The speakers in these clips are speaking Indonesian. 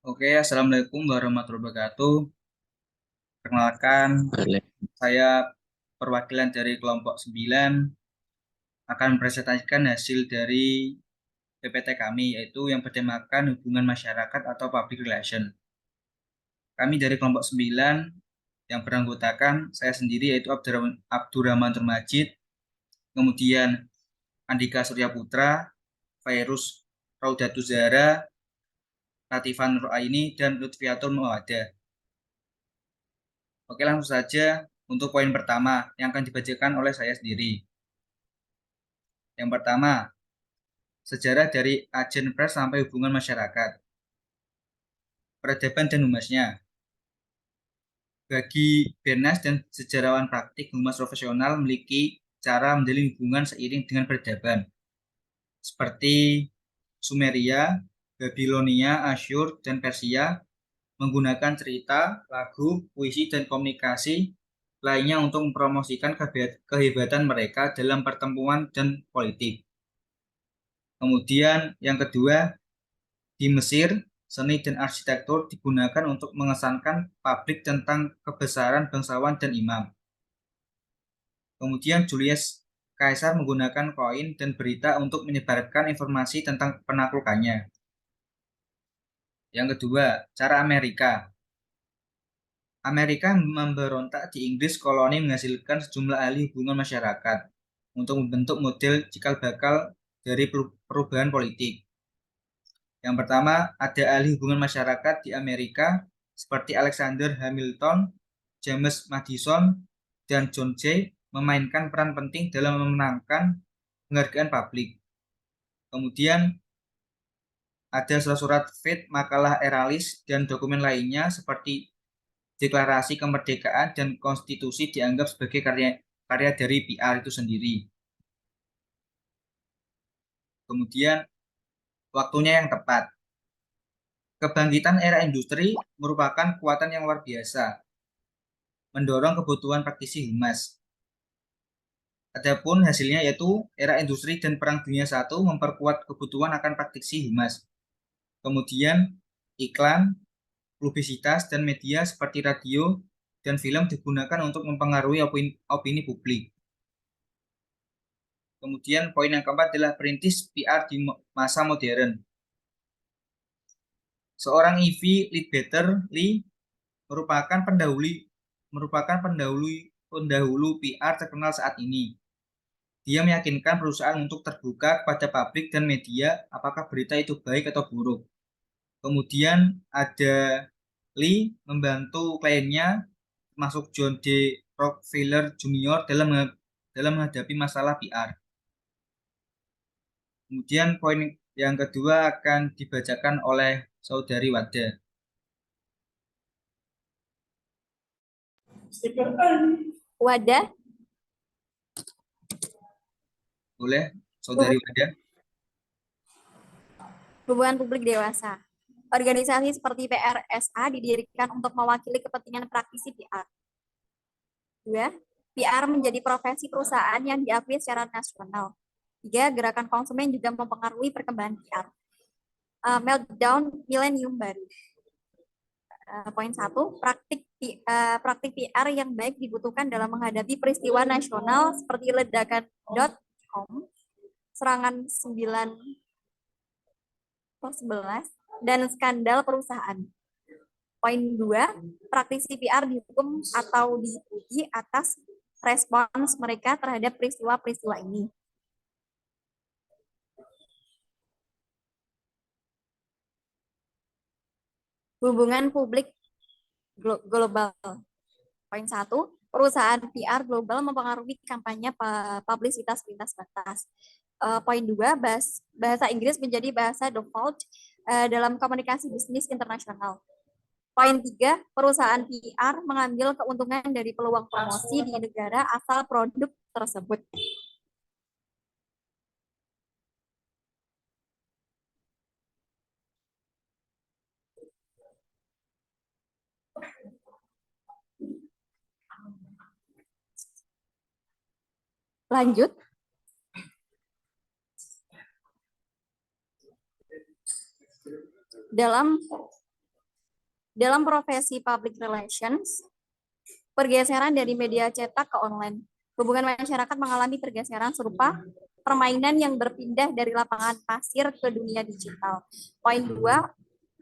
Oke, Assalamualaikum warahmatullahi wabarakatuh. Perkenalkan, Boleh. saya perwakilan dari kelompok 9 akan mempresentasikan hasil dari PPT kami, yaitu yang bertemakan hubungan masyarakat atau public relation. Kami dari kelompok 9 yang beranggotakan saya sendiri yaitu Abdurrahman Turmajid, kemudian Andika Surya Putra, Fairuz Raudatul Zahra, Latifan Nuraini, dan Lutfiatul Mawadah. Oke, langsung saja untuk poin pertama yang akan dibacakan oleh saya sendiri. Yang pertama, sejarah dari agen pers sampai hubungan masyarakat. Peradaban dan humasnya. Bagi Bernas dan sejarawan praktik, humas profesional memiliki cara menjalin hubungan seiring dengan peradaban. Seperti Sumeria, Babilonia, Asyur, dan Persia menggunakan cerita, lagu, puisi, dan komunikasi lainnya untuk mempromosikan kehebatan mereka dalam pertempuran dan politik. Kemudian yang kedua, di Mesir, seni dan arsitektur digunakan untuk mengesankan publik tentang kebesaran bangsawan dan imam. Kemudian Julius Caesar menggunakan koin dan berita untuk menyebarkan informasi tentang penaklukannya. Yang kedua, cara Amerika. Amerika memberontak di Inggris koloni menghasilkan sejumlah ahli hubungan masyarakat untuk membentuk model cikal bakal dari perubahan politik. Yang pertama, ada ahli hubungan masyarakat di Amerika seperti Alexander Hamilton, James Madison, dan John Jay memainkan peran penting dalam memenangkan penghargaan publik. Kemudian ada surat-surat Fate, makalah Eralis, dan dokumen lainnya seperti Deklarasi Kemerdekaan dan Konstitusi dianggap sebagai karya dari PR itu sendiri. Kemudian waktunya yang tepat. Kebangkitan era industri merupakan kekuatan yang luar biasa, mendorong kebutuhan praktisi humas. Adapun hasilnya yaitu era industri dan Perang Dunia I memperkuat kebutuhan akan praktisi humas. Kemudian iklan, publisitas, dan media seperti radio dan film digunakan untuk mempengaruhi opini publik. Kemudian poin yang keempat adalah perintis PR di masa modern. Seorang Ivy Leadbetter Lee merupakan pendahulu PR terkenal saat ini. Dia meyakinkan perusahaan untuk terbuka kepada publik dan media apakah berita itu baik atau buruk. Kemudian ada Lee membantu kliennya termasuk John D. Rockefeller Jr. dalam menghadapi masalah PR. Kemudian poin yang kedua akan dibacakan oleh Saudari Wada. Wadah, Boleh, Saudari Wada? hubungan publik dewasa. Organisasi seperti PRSA didirikan untuk mewakili kepentingan praktisi PR. 2. PR menjadi profesi perusahaan yang diakui secara nasional. 3. Gerakan konsumen juga mempengaruhi perkembangan PR. Meltdown milenium baru. Poin 1. Praktik PR yang baik dibutuhkan dalam menghadapi peristiwa nasional seperti ledakan.com, serangan 9/11, dan skandal perusahaan. Poin 2, praktisi PR dihukum atau diuji atas respons mereka terhadap peristiwa-peristiwa ini. Hubungan publik global. Poin 1, perusahaan PR global mempengaruhi kampanye publisitas lintas batas. Poin 2, bahasa Inggris menjadi bahasa default dalam komunikasi bisnis internasional. Poin 3, perusahaan PR mengambil keuntungan dari peluang promosi di negara asal produk tersebut. Lanjut. Dalam Dalam profesi public relations, pergeseran dari media cetak ke online. Hubungan masyarakat mengalami pergeseran serupa permainan yang berpindah dari lapangan pasir ke dunia digital. Poin 2,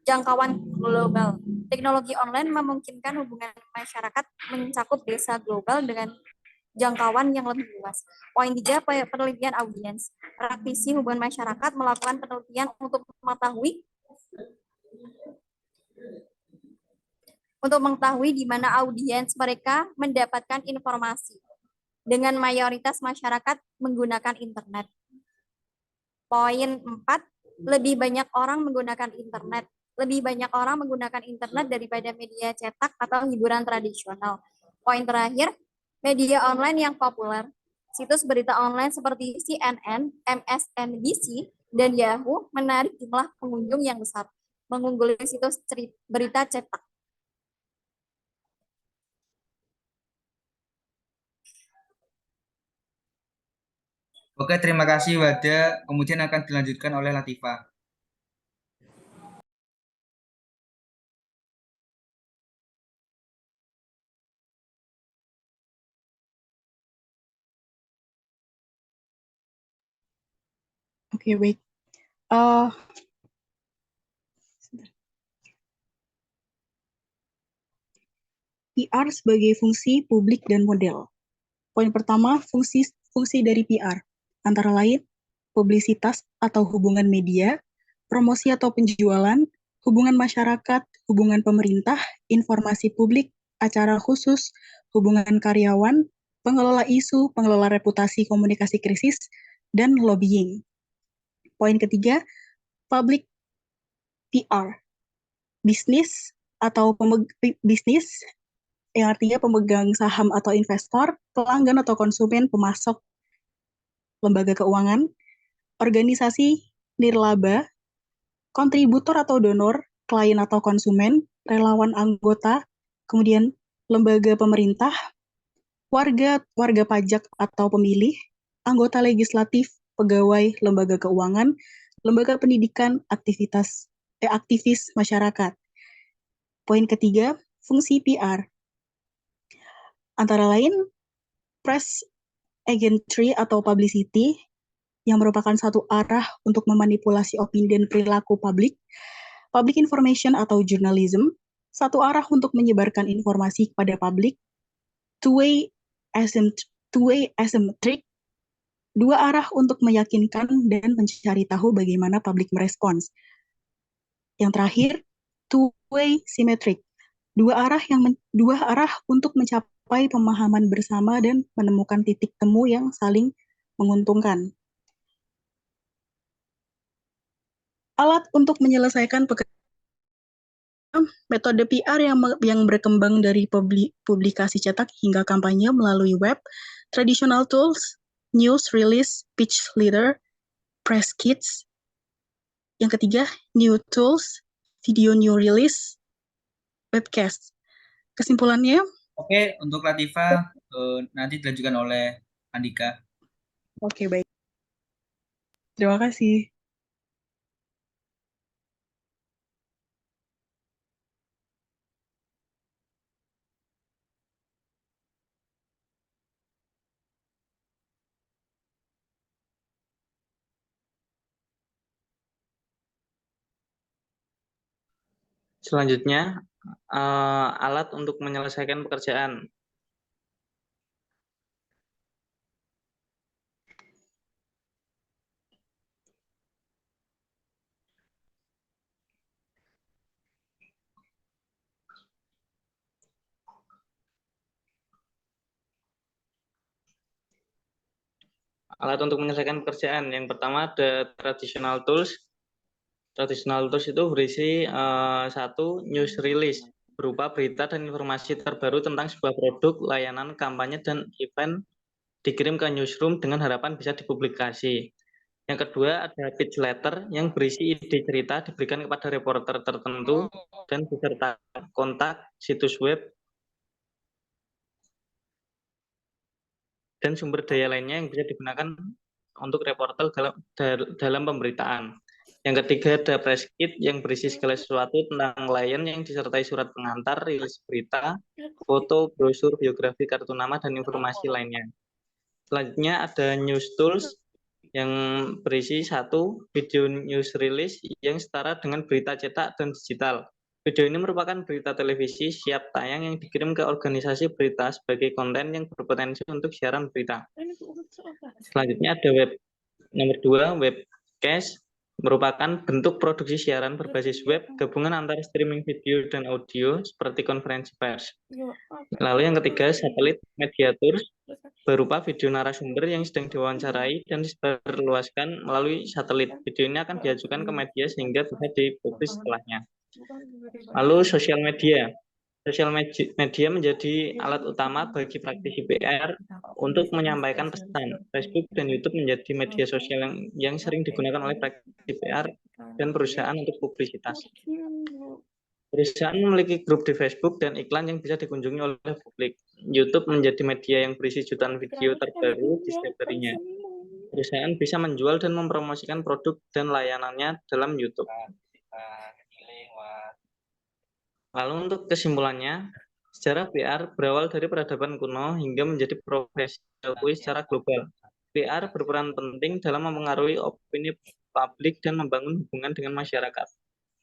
jangkauan global. Teknologi online memungkinkan hubungan masyarakat mencakup desa global dengan jangkauan yang lebih luas. Poin 3, penelitian audiens. Praktisi hubungan masyarakat melakukan penelitian untuk mengetahui di mana audiens mereka mendapatkan informasi. Dengan mayoritas masyarakat menggunakan internet. Poin 4, lebih banyak orang menggunakan internet. Lebih banyak orang menggunakan internet daripada media cetak atau hiburan tradisional. Poin terakhir, media online yang populer. Situs berita online seperti CNN, MSNBC, dan Yahoo menarik jumlah pengunjung yang besar, mengungguli situs berita cetak. Oke, terima kasih Wada. Kemudian akan dilanjutkan oleh Latifah. Oke, baik. Uh, PR sebagai fungsi publik dan model. Poin pertama, fungsi dari PR. Antara lain, publisitas atau hubungan media, promosi atau penjualan, hubungan masyarakat, hubungan pemerintah, informasi publik, acara khusus, hubungan karyawan, pengelola isu, pengelola reputasi komunikasi krisis, dan lobbying. Poin ketiga, public PR. Bisnis atau bisnis yang artinya pemegang saham atau investor, pelanggan atau konsumen, pemasok, lembaga keuangan, organisasi nirlaba, kontributor atau donor, klien atau konsumen, relawan anggota, kemudian lembaga pemerintah, warga pajak atau pemilih, anggota legislatif, pegawai lembaga keuangan, lembaga pendidikan, aktivis masyarakat. Poin ketiga, fungsi PR. Antara lain, press agentry atau publicity yang merupakan satu arah untuk memanipulasi opini dan perilaku publik, public information atau journalism, satu arah untuk menyebarkan informasi kepada publik, two-way asymmetric, dua arah untuk meyakinkan dan mencari tahu bagaimana publik merespons. Yang terakhir, two-way symmetric, dua arah untuk mencapai pemahaman bersama dan menemukan titik temu yang saling menguntungkan. Alat untuk menyelesaikan metode PR yang berkembang dari publikasi cetak hingga kampanye melalui web, traditional tools, news release, pitch leader, press kits. Yang ketiga, new tools, video new release, webcast. Kesimpulannya? Oke, untuk Latifah nanti dilanjutkan oleh Andika. Oke, baik. Terima kasih. Selanjutnya, alat untuk menyelesaikan pekerjaan. Alat untuk menyelesaikan pekerjaan. Yang pertama ada traditional tools. Traditional tools itu berisi satu, news release, berupa berita dan informasi terbaru tentang sebuah produk, layanan, kampanye, dan event dikirim ke newsroom dengan harapan bisa dipublikasi. Yang kedua ada pitch letter yang berisi ide cerita diberikan kepada reporter tertentu dan beserta kontak, situs web, dan sumber daya lainnya yang bisa digunakan untuk reporter dalam pemberitaan. Yang ketiga ada press kit yang berisi segala sesuatu tentang klien yang disertai surat pengantar, rilis berita, foto, brosur, biografi, kartu nama, dan informasi lainnya. Selanjutnya ada news tools yang berisi satu video news release yang setara dengan berita cetak dan digital. Video ini merupakan berita televisi siap tayang yang dikirim ke organisasi berita sebagai konten yang berpotensi untuk siaran berita. Selanjutnya ada nomor 2, webcast merupakan bentuk produksi siaran berbasis web gabungan antara streaming video dan audio seperti konferensi pers. Lalu yang ketiga, satelit media tours berupa video narasumber yang sedang diwawancarai dan disebarluaskan melalui satelit. Video ini akan diajukan ke media sehingga bisa dipublish setelahnya. Lalu sosial media. Sosial media menjadi alat utama bagi praktisi PR untuk menyampaikan pesan. Facebook dan YouTube menjadi media sosial yang sering digunakan oleh praktisi PR dan perusahaan untuk publisitas. Perusahaan memiliki grup di Facebook dan iklan yang bisa dikunjungi oleh publik. YouTube menjadi media yang berisi jutaan video terbaru di setiap harinya. Perusahaan bisa menjual dan mempromosikan produk dan layanannya dalam YouTube. Lalu untuk kesimpulannya, sejarah PR berawal dari peradaban kuno hingga menjadi profesi diakui secara global. PR berperan penting dalam mempengaruhi opini publik dan membangun hubungan dengan masyarakat.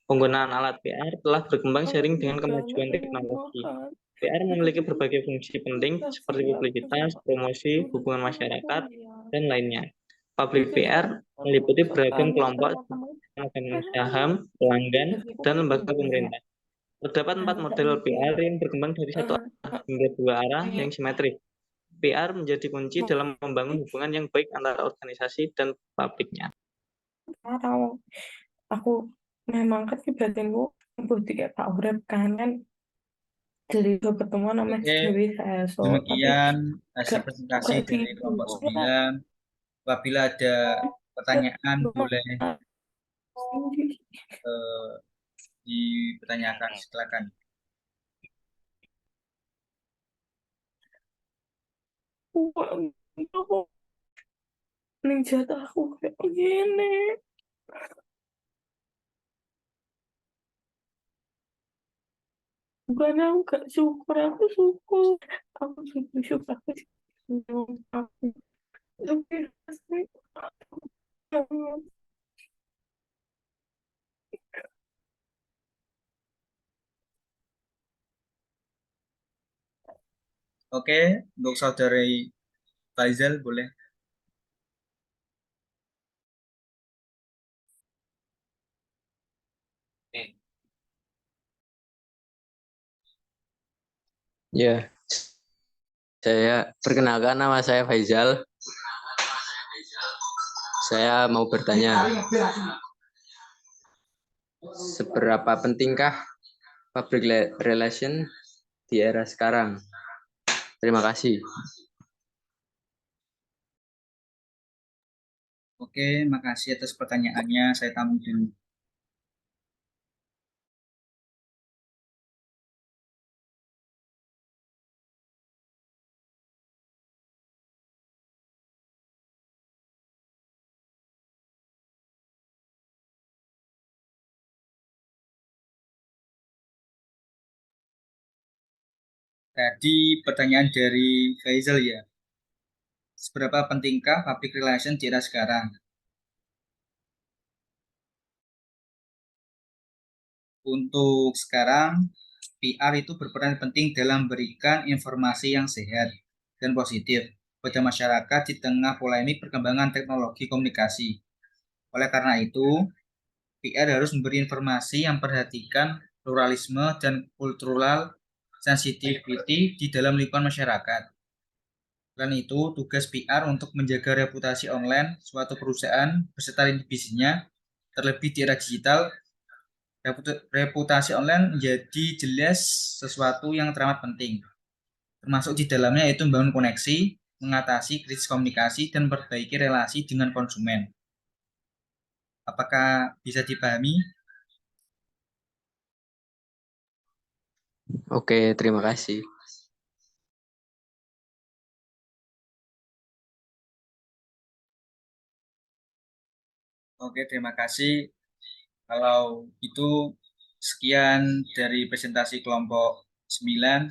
Penggunaan alat PR telah berkembang seiring dengan kemajuan teknologi. PR memiliki berbagai fungsi penting seperti publisitas, promosi, hubungan masyarakat, dan lainnya. Public PR meliputi beragam kelompok seperti saham, pelanggan, dan lembaga pemerintah. Terdapat 4 model PR yang berkembang dari satu arah hingga 2 arah yang simetris. PR menjadi kunci dalam membangun hubungan yang baik antara organisasi dan publiknya. Tahu aku memang kan batinku tiga tak urip kan dari dua pertemuan sama Oke, Dewi saya tapi demikian hasil gak presentasi dari tidur. kelompok 9. Apabila ada pertanyaan boleh dipertanyakan, silakan. Ning jatah aku kayak gini. Bukan aku gak syukur, aku syukur. Aku syukur, aku syukur. Tapi rasanya Oke, untuk saudari Faizal boleh. Ya, saya perkenalkan, nama saya Faizal. Saya mau bertanya, seberapa pentingkah public relation di era sekarang? Terima kasih. Oke, makasih atas pertanyaannya. Saya tampung dulu. Tadi pertanyaan dari Faizal ya. Seberapa pentingkah public relation di era sekarang? Untuk sekarang, PR itu berperan penting dalam memberikan informasi yang sehat dan positif pada masyarakat di tengah polemik perkembangan teknologi komunikasi. Oleh karena itu, PR harus memberi informasi yang perhatikan pluralisme dan cultural sensitivity di dalam lingkungan masyarakat. Selain itu, tugas PR untuk menjaga reputasi online suatu perusahaan beserta bisnisnya, terlebih di era digital. Reputasi online menjadi jelas sesuatu yang teramat penting, termasuk di dalamnya yaitu membangun koneksi, mengatasi krisis komunikasi, dan memperbaiki relasi dengan konsumen. Apakah bisa dipahami? Oke, terima kasih. Oke, terima kasih. Kalau itu sekian dari presentasi kelompok 9.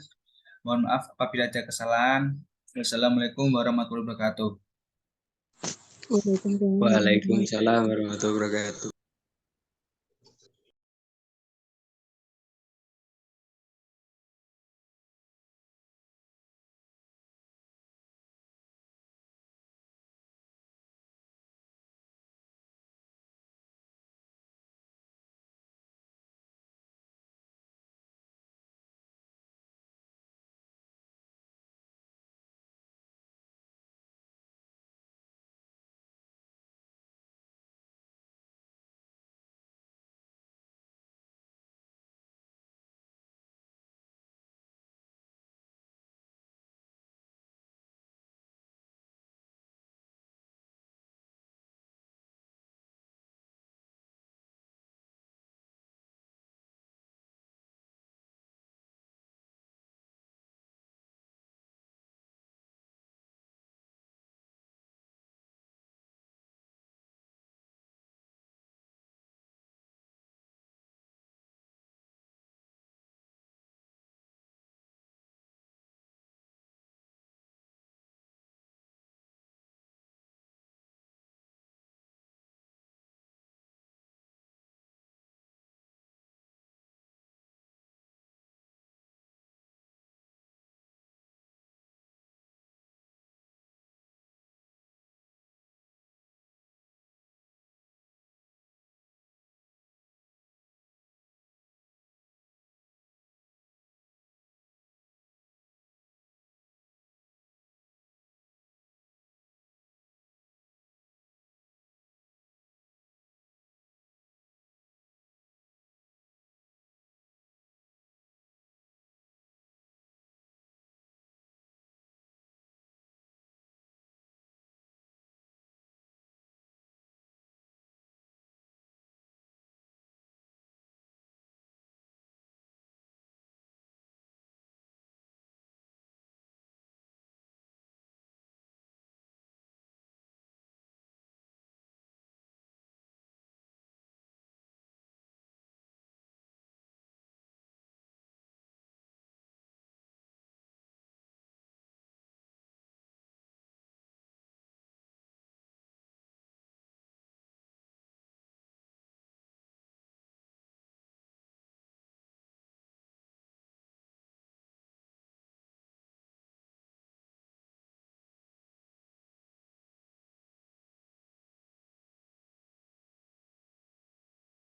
Mohon maaf apabila ada kesalahan. Wassalamualaikum warahmatullahi wabarakatuh. Waalaikumsalam. Waalaikumsalam warahmatullahi wabarakatuh.